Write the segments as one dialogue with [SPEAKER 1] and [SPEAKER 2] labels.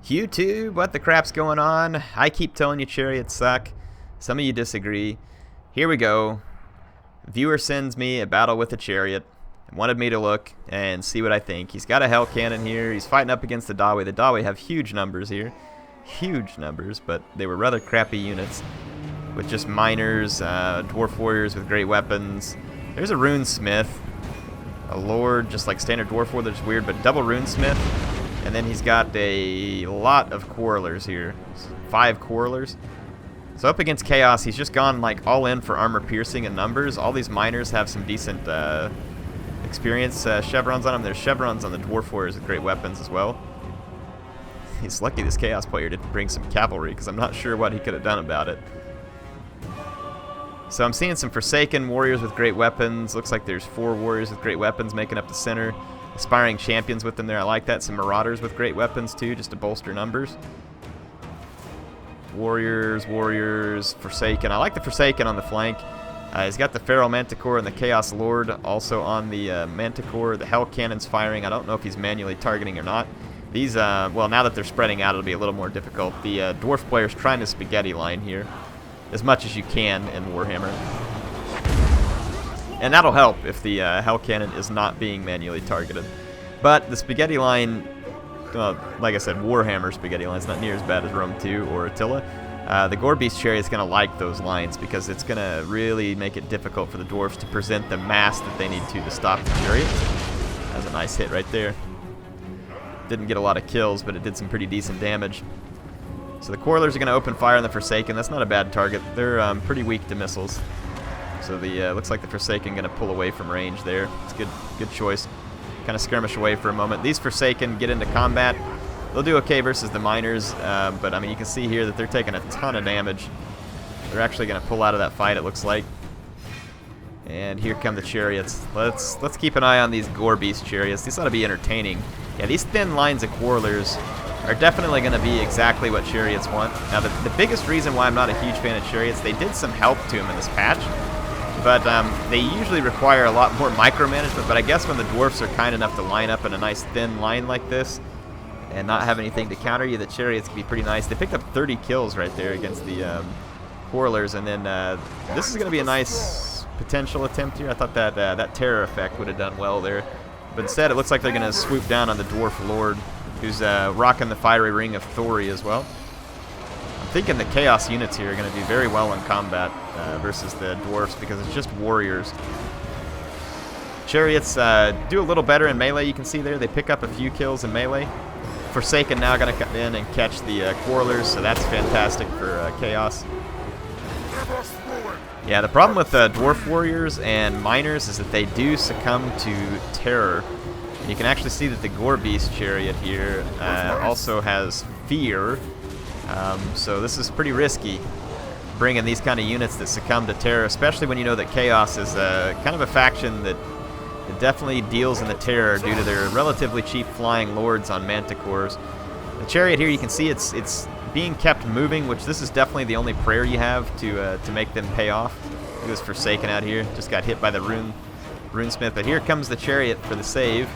[SPEAKER 1] YouTube, what the crap's going on? I keep telling you chariots suck. Some of you disagree. Here we go. Viewer sends me a battle with a chariot. Wanted me to look and see what I think. He's got a hell cannon here. He's fighting up against the Dawi. The Dawi have huge numbers here. Huge numbers, but they were rather crappy units. With just miners, dwarf warriors with great weapons. There's a runesmith. A lord, just like standard dwarf warrior, that's weird, but double runesmith. And then he's got a lot of quarrelers here. 5 quarrelers. So up against Chaos, he's just gone like all in for armor piercing and numbers. All these miners have some decent experience chevrons on them. There's chevrons on the dwarf warriors with great weapons as well. He's lucky this Chaos player didn't bring some cavalry, because I'm not sure what he could have done about it. So I'm seeing some Forsaken warriors with great weapons. Looks like there's 4 warriors with great weapons making up the center. Aspiring champions with them there. I like that. Some marauders with great weapons too, just to bolster numbers. Warriors, Forsaken. I like the Forsaken on the flank. He's got the Feral Manticore and the Chaos Lord also on the Manticore. The Hell Cannon's firing. I don't know if he's manually targeting or not. These, well, now that they're spreading out, it'll be a little more difficult. The Dwarf player's trying to spaghetti line here as much as you can in Warhammer. And that'll help if the Hell Cannon is not being manually targeted. But the spaghetti line, like I said, Warhammer spaghetti line is not near as bad as Rome 2 or Attila. The Gorebeast chariot is going to like those lines because it's going to really make it difficult for the dwarves to present the mass that they need to stop the chariot. That's a nice hit right there. Didn't get a lot of kills, but it did some pretty decent damage. So the Quarrelers are going to open fire on the Forsaken. That's not a bad target. They're pretty weak to missiles. So the looks like the Forsaken going to pull away from range there. It's good choice. Kind of skirmish away for a moment. These Forsaken get into combat. They'll do okay versus the miners, but I mean you can see here that they're taking a ton of damage. They're actually going to pull out of that fight, it looks like. And here come the chariots. Let's keep an eye on these Gorebeast chariots. These ought to be entertaining. Yeah, these thin lines of Quarrelers are definitely going to be exactly what chariots want. Now the biggest reason why I'm not a huge fan of chariots, they did some help to them in this patch. But they usually require a lot more micromanagement. But I guess when the dwarfs are kind enough to line up in a nice thin line like this and not have anything to counter you, the chariots can be pretty nice. They picked up 30 kills right there against the Quarrelers. And then this is going to be a nice potential attempt here. I thought that that terror effect would have done well there. But instead, it looks like they're going to swoop down on the Dwarf Lord, who's rocking the Fiery Ring of Thori as well. I'm thinking the Chaos units here are going to do very well in combat versus the Dwarfs because it's just warriors. Chariots do a little better in melee, you can see there. They pick up a few kills in melee. Forsaken now going to come in and catch the Quarrelers, so that's fantastic for Chaos. Yeah, the problem with Dwarf Warriors and Miners is that they do succumb to terror. And you can actually see that the Gorebeast chariot here also has fear. So this is pretty risky, bringing these kind of units that succumb to terror, especially when you know that Chaos is kind of a faction that definitely deals in the terror due to their relatively cheap flying lords on Manticores. The chariot here, you can see it's being kept moving, which this is definitely the only prayer you have to make them pay off. He was Forsaken out here, just got hit by the runesmith, but here comes the chariot for the save.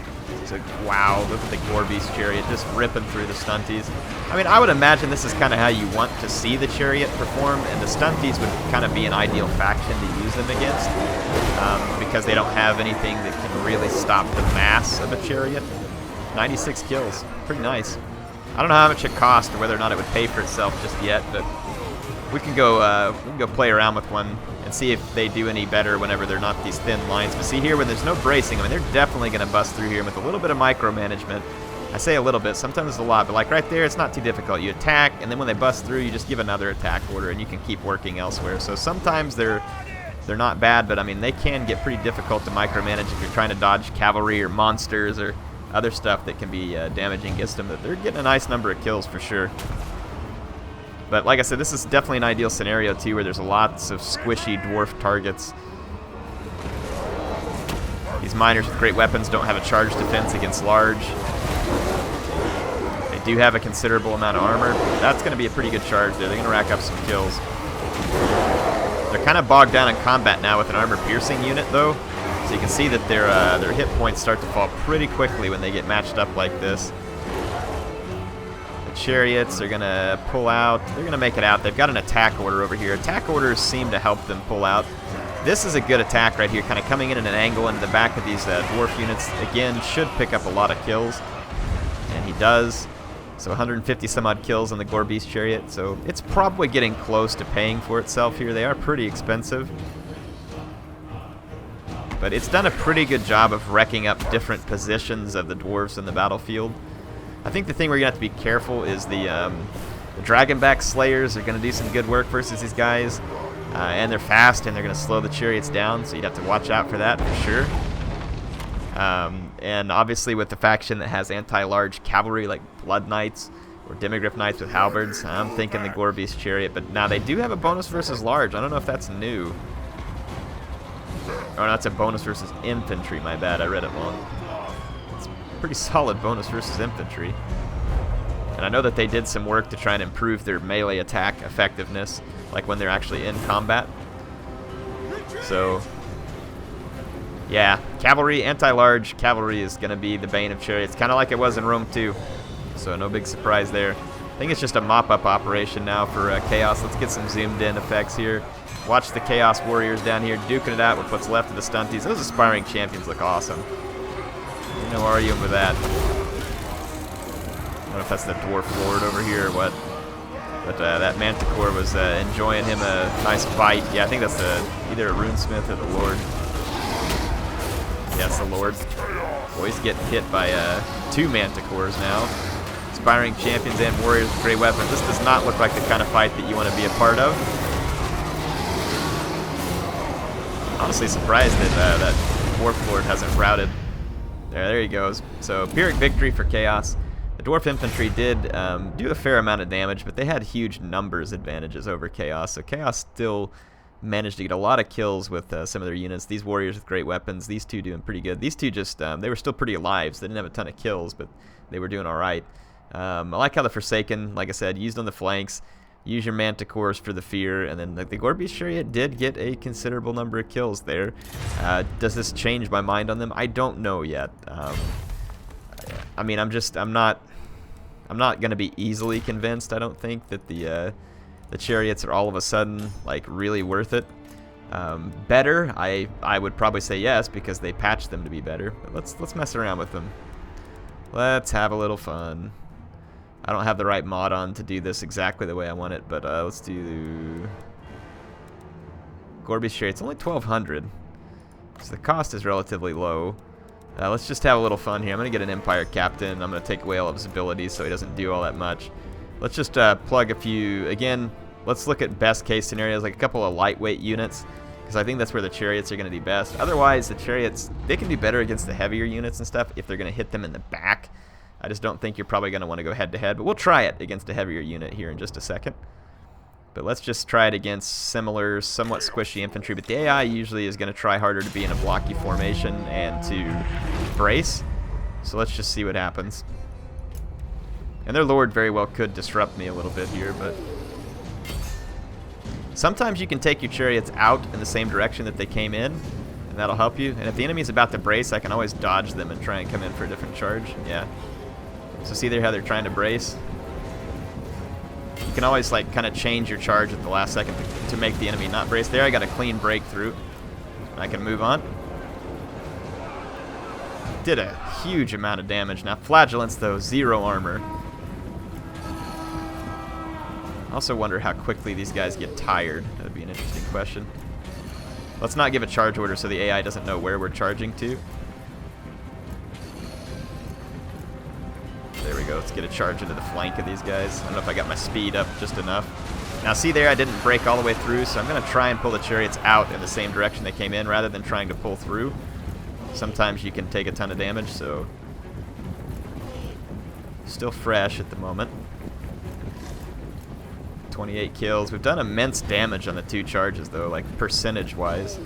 [SPEAKER 1] So, wow, look at the Gorebeast chariot just ripping through the stunties. I mean, I would imagine this is kind of how you want to see the chariot perform, and the stunties would kind of be an ideal faction to use them against because they don't have anything that can really stop the mass of a chariot. 96 kills, pretty nice. I don't know how much it cost or whether or not it would pay for itself just yet, but we can go play around with one and see if they do any better whenever they're not these thin lines. But see here, when there's no bracing, I mean, they're definitely going to bust through here with a little bit of micromanagement. I say a little bit, sometimes it's a lot, but like right there, it's not too difficult. You attack, and then when they bust through, you just give another attack order, and you can keep working elsewhere. So sometimes they're not bad, but I mean, they can get pretty difficult to micromanage if you're trying to dodge cavalry or monsters or other stuff that can be damaging against them. But they're getting a nice number of kills for sure. But like I said, this is definitely an ideal scenario too, where there's lots of squishy dwarf targets. These miners with great weapons don't have a charge defense against large. They do have a considerable amount of armor. That's going to be a pretty good charge there. They're going to rack up some kills. They're kind of bogged down in combat now with an armor piercing unit though. So you can see that their hit points start to fall pretty quickly when they get matched up like this. chariots are going to pull out. They're going to make it out. They've got an attack order over here. Attack orders seem to help them pull out. This is a good attack right here, kind of coming in at an angle into the back of these dwarf units. Again, should pick up a lot of kills, and he does. So 150 some odd kills on the Gorebeast chariot. So it's probably getting close to paying for itself here. They are pretty expensive, but it's done a pretty good job of wrecking up different positions of the dwarves in the battlefield. I think the thing we're going to have to be careful is the Dragonback Slayers are going to do some good work versus these guys. And they're fast, and they're going to slow the chariots down, so you'd have to watch out for that for sure. And obviously with the faction that has anti-large cavalry like Blood Knights or Demigryph Knights with halberds, I'm thinking the Gorebeast chariot. But now they do have a bonus versus large. I don't know if that's new. Oh, no, it's a bonus versus infantry. My bad, I read it wrong. It's pretty solid bonus versus infantry. And I know that they did some work to try and improve their melee attack effectiveness, like when they're actually in combat. So, yeah, cavalry, anti-large cavalry is going to be the bane of chariots, kind of like it was in Rome 2. So no big surprise there. I think it's just a mop-up operation now for Chaos. Let's get some zoomed-in effects here. Watch the Chaos Warriors down here duking it out with what's left of the stunties. Those aspiring champions look awesome. No arguing with that. I don't know if that's the Dwarf Lord over here or what. But that Manticore was enjoying him a nice bite. Yeah, I think that's either a Runesmith or the Lord. Yeah, it's the Lord. Boys getting hit by 2 Manticores now. Aspiring champions and warriors with great weapons. This does not look like the kind of fight that you want to be a part of. Honestly surprised that that Dwarf Lord hasn't routed. There he goes. So Pyrrhic victory for Chaos. The Dwarf Infantry did do a fair amount of damage, but they had huge numbers advantages over Chaos. So Chaos still managed to get a lot of kills with some of their units. These warriors with great weapons, these two doing pretty good. These two just, they were still pretty alive, so they didn't have a ton of kills, but they were doing all right. I like how the Forsaken, like I said, used on the flanks. Use your Manticores for the fear, and then the Gorebeast Chariot did get a considerable number of kills there. Does this change my mind on them? I don't know yet. I mean, I'm not gonna be easily convinced. I don't think that the chariots are all of a sudden like really worth it. Better, I would probably say yes because they patched them to be better. But let's mess around with them. Let's have a little fun. I don't have the right mod on to do this exactly the way I want it, but let's do Gorebeast Chariot. It's only 1,200, so the cost is relatively low. Let's just have a little fun here. I'm going to get an Empire Captain. I'm going to take away all of his abilities so he doesn't do all that much. Let's just plug a few. Again, let's look at best case scenarios, like a couple of lightweight units, because I think that's where the chariots are going to do best. Otherwise, the chariots, they can do better against the heavier units and stuff if they're going to hit them in the back. I just don't think you're probably going to want to go head-to-head, but we'll try it against a heavier unit here in just a second. But let's just try it against similar, somewhat squishy infantry. But the AI usually is going to try harder to be in a blocky formation and to brace. So let's just see what happens. And their Lord very well could disrupt me a little bit here, but sometimes you can take your chariots out in the same direction that they came in, and that'll help you. And if the enemy's about to brace, I can always dodge them and try and come in for a different charge. Yeah. So see there how they're trying to brace? You can always like kind of change your charge at the last second to make the enemy not brace. There I got a clean breakthrough. I can move on. Did a huge amount of damage. Now Flagellants though, 0 armor. I also wonder how quickly these guys get tired. That would be an interesting question. Let's not give a charge order so the AI doesn't know where we're charging to. There we go. Let's get a charge into the flank of these guys. I don't know if I got my speed up just enough. Now see there, I didn't break all the way through, so I'm going to try and pull the chariots out in the same direction they came in rather than trying to pull through. Sometimes you can take a ton of damage, so still fresh at the moment. 28 kills. We've done immense damage on the 2 charges though, like percentage-wise.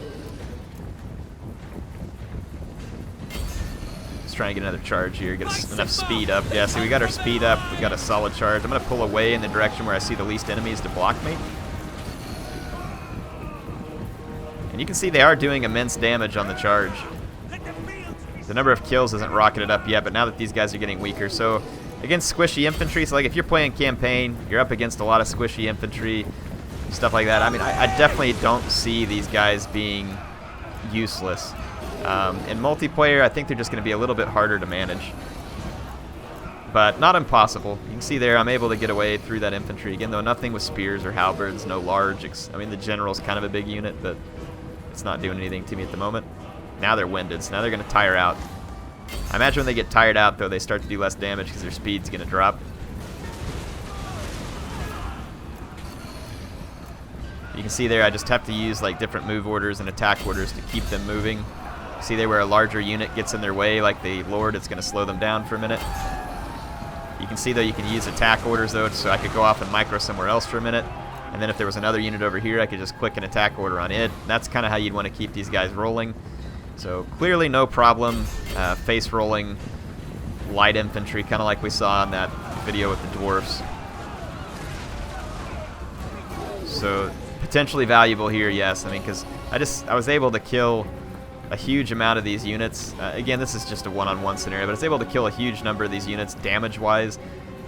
[SPEAKER 1] Try and get another charge here, get enough speed up. Yeah, see, we got our speed up, we got a solid charge. I'm going to pull away in the direction where I see the least enemies to block me. And you can see they are doing immense damage on the charge. The number of kills isn't rocketed up yet, but now that these guys are getting weaker. So against squishy infantry. So like if you're playing campaign, you're up against a lot of squishy infantry, stuff like that. I mean, I definitely don't see these guys being useless. In multiplayer, I think they're just going to be a little bit harder to manage. But not impossible. You can see there I'm able to get away through that infantry. Again, though, nothing with spears or halberds, no large. I mean, the general's kind of a big unit, but it's not doing anything to me at the moment. Now they're winded, so now they're going to tire out. I imagine when they get tired out, though, they start to do less damage because their speed's going to drop. You can see there I just have to use like different move orders and attack orders to keep them moving. See there where a larger unit gets in their way, like the Lord, it's going to slow them down for a minute. You can see, though, you can use attack orders, though, so I could go off and micro somewhere else for a minute. And then if there was another unit over here, I could just click an attack order on it. And that's kind of how you'd want to keep these guys rolling. So clearly no problem face rolling light infantry, kind of like we saw in that video with the dwarves. So potentially valuable here, yes. I mean, because I was able to kill a huge amount of these units. Again, this is just a one-on-one scenario, but it's able to kill a huge number of these units damage-wise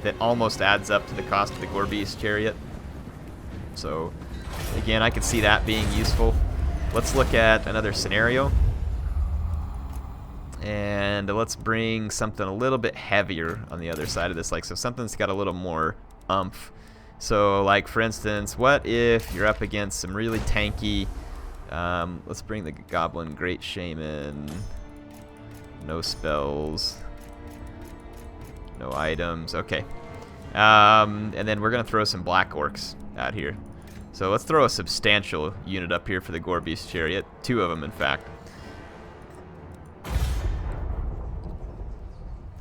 [SPEAKER 1] that almost adds up to the cost of the Gorebeast chariot. So, again, I could see that being useful. Let's look at another scenario. And let's bring something a little bit heavier on the other side of this, like so something's got a little more oomph. So, like, for instance, what if you're up against some really tanky... let's bring the Goblin Great Shaman. No spells. No items. Okay. And then we're going to throw some Black Orcs out here. So let's throw a substantial unit up here for the Gorebeast chariot. 2 of them, in fact.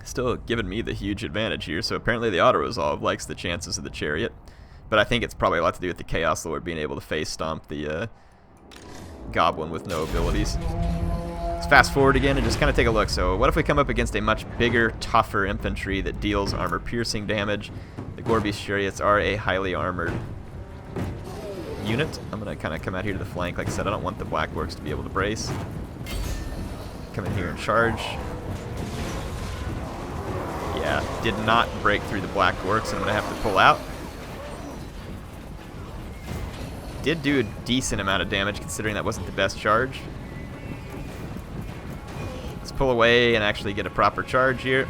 [SPEAKER 1] Still giving me the huge advantage here. So apparently the auto-resolve likes the chances of the chariot. But I think it's probably a lot to do with the Chaos Lord being able to face stomp the... Goblin with no abilities. Let's fast forward again and just kind of take a look. So what if we come up against a much bigger, tougher infantry that deals armor-piercing damage? The Gorebeast chariots are a highly armored unit. I'm going to kind of come out here to the flank. Like I said, I don't want the Black Orcs to be able to brace. Come in here and charge. Yeah, did not break through the Black Orcs, and I'm going to have to pull out. Did do a decent amount of damage considering that wasn't the best charge. Let's pull away and actually get a proper charge here.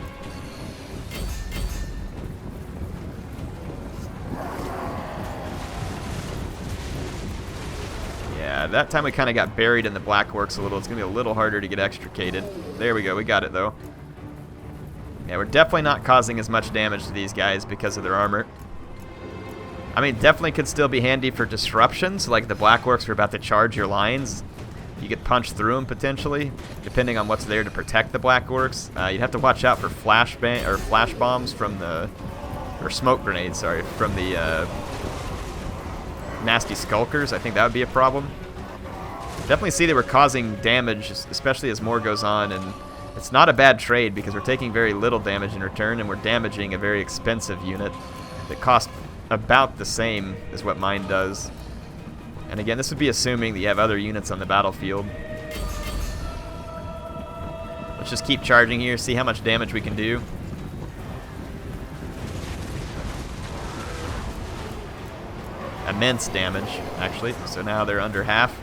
[SPEAKER 1] Yeah, that time we kind of got buried in the Black Orcs a little. It's going to be a little harder to get extricated. There we go, we got it though. Yeah, we're definitely not causing as much damage to these guys because of their armor. I mean, definitely could still be handy for disruptions, like the Black Orcs are about to charge your lines. You could punch through them potentially, depending on what's there to protect the Black Orcs. You'd have to watch out for flash bombs from the, or smoke grenades, sorry, from the nasty skulkers. I think that would be a problem. Definitely see that we're causing damage, especially as more goes on, and it's not a bad trade because we're taking very little damage in return, and we're damaging a very expensive unit that costs about the same as what mine does. And again, this would be assuming that you have other units on the battlefield. Let's just keep charging here, see how much damage we can do. Immense damage, actually. So now they're under half.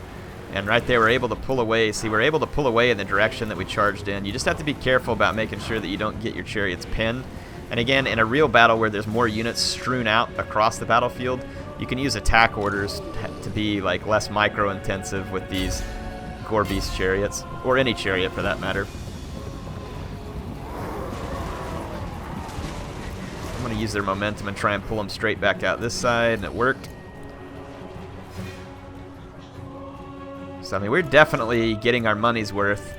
[SPEAKER 1] And right there, we're able to pull away. See, we're able to pull away in the direction that we charged in. You just have to be careful about making sure that you don't get your chariots pinned. And again, in a real battle where there's more units strewn out across the battlefield, you can use attack orders to be like less micro-intensive with these Gorebeast chariots, or any chariot for that matter. I'm going to use their momentum and try and pull them straight back out this side, and it worked. So I mean, we're definitely getting our money's worth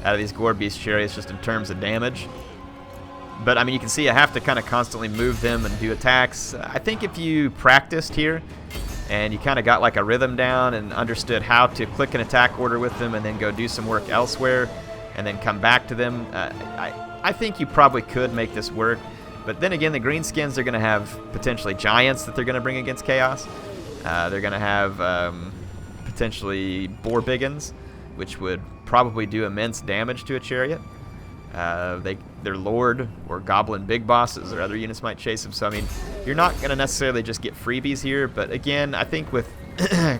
[SPEAKER 1] out of these Gorebeast chariots just in terms of damage. But, I mean, you can see I have to kind of constantly move them and do attacks. I think if you practiced here and you kind of got like a rhythm down and understood how to click an attack order with them and then go do some work elsewhere and then come back to them, I think you probably could make this work. But then again, the greenskins are going to have potentially giants that they're going to bring against Chaos. They're going to have potentially boar biggins, which would probably do immense damage to a chariot. They their lord or goblin big bosses, or other units might chase them. So I mean, you're not going to necessarily just get freebies here, but again, I think with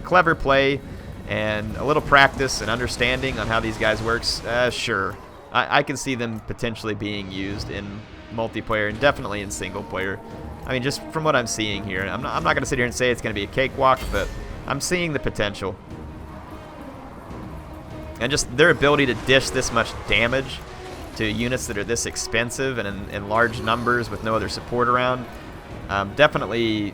[SPEAKER 1] clever play and a little practice and understanding on how these guys works, sure, I can see them potentially being used in multiplayer and definitely in single player. I mean, just from what I'm seeing here, I'm not going to sit here and say it's going to be a cakewalk, but I'm seeing the potential. And just their ability to dish this much damage to units that are this expensive and in large numbers with no other support around, definitely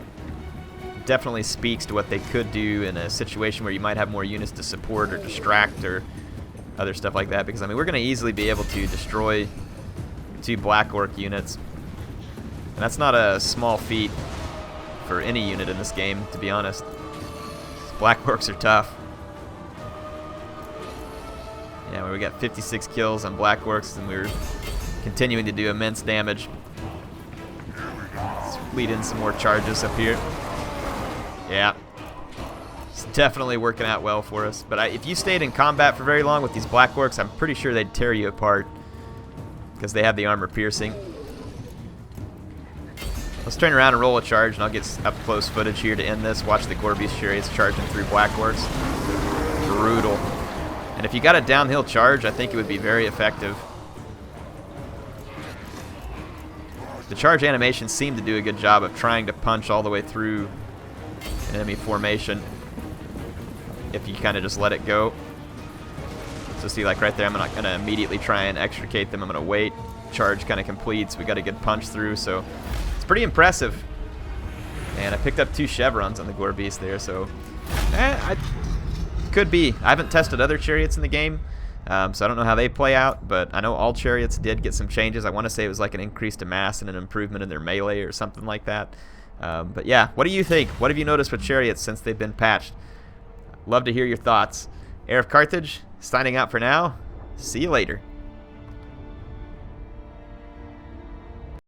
[SPEAKER 1] speaks to what they could do in a situation where you might have more units to support or distract or other stuff like that. Because I mean, we're going to easily be able to destroy 2 Black Orc units, and that's not a small feat for any unit in this game, to be honest. Black Orcs are tough. Yeah, we got 56 kills on Black Orcs, and we're continuing to do immense damage. Let's lead in some more charges up here. Yeah, it's definitely working out well for us. But if you stayed in combat for very long with these Black Orcs, I'm pretty sure they'd tear you apart because they have the armor piercing. Let's turn around and roll a charge, and I'll get up close footage here to end this. Watch the Gorebeast chariots charging through Black Orcs. Brutal. And if you got a downhill charge, I think it would be very effective. The charge animations seem to do a good job of trying to punch all the way through enemy formation if you kind of just let it go. So see, like right there, I'm not going to immediately try and extricate them. I'm going to wait. Charge kind of completes. We got a good punch through, so it's pretty impressive. And I picked up 2 chevrons on the Gorebeast there, so could be. I haven't tested other chariots in the game, so I don't know how they play out, but I know all chariots did get some changes. I want to say it was like an increase to mass and an improvement in their melee or something like that. But yeah, what do you think? What have you noticed with chariots since they've been patched? Love to hear your thoughts. HeirofCarthage, signing out for now. See you later.